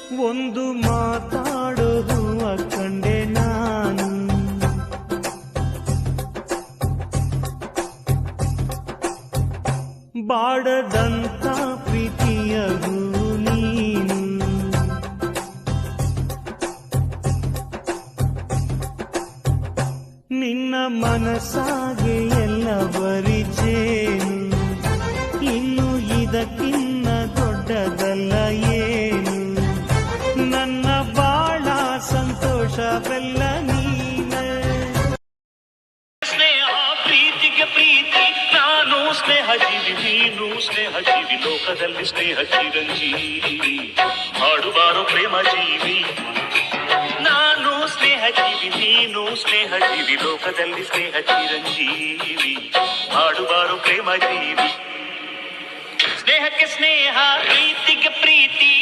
ಒಂದು ಮಾತಾಡೋ ಹೂವ ಕಂಡೆ ನಾನು, ಬಾಡದಂತ ಪ್ರೀತಿಯ ಹೂ ನೀನು. ನಿನ್ನ ಮನಸ್ಸಾಗೆ ಎಲ್ಲ ಬರಿಜೇನು, ಇನ್ನು ಇದಕ್ಕಿನ್ನ ದೊಡ್ಡದಲ್ಲ ಏನು. ನನ್ನ ಬಾಳ ಸಂತೋಷವೆಲ್ಲ ನೀನೆ. ಸ್ನೇಹ ಪ್ರೀತಿಗೆ ಪ್ರೀತಿ, ನಾನು ಸ್ನೇಹ ಜೀವಿ, ನೀನು ಸ್ನೇಹ ಜೀವಿ, ಲೋಕದಲ್ಲಿ ಸ್ನೇಹ ಚಿರಂಜೀವಿ. ಹಾಡುವಾರೋ ಪ್ರೇಮ ಜೀವಿ, ನಾನು ಸ್ನೇಹ ಜೀವಿ, ನೀನು ಸ್ನೇಹ ಜೀವಿ, ಲೋಕದಲ್ಲಿ ಸ್ನೇಹ ಚಿರಂಜೀವಿ. ಹಾಡುವಾರೋ ಪ್ರೇಮ ಜೀವಿ. ಸ್ನೇಹಕ್ಕೆ ಸ್ನೇಹ, ಪ್ರೀತಿಗೆ ಪ್ರೀತಿ,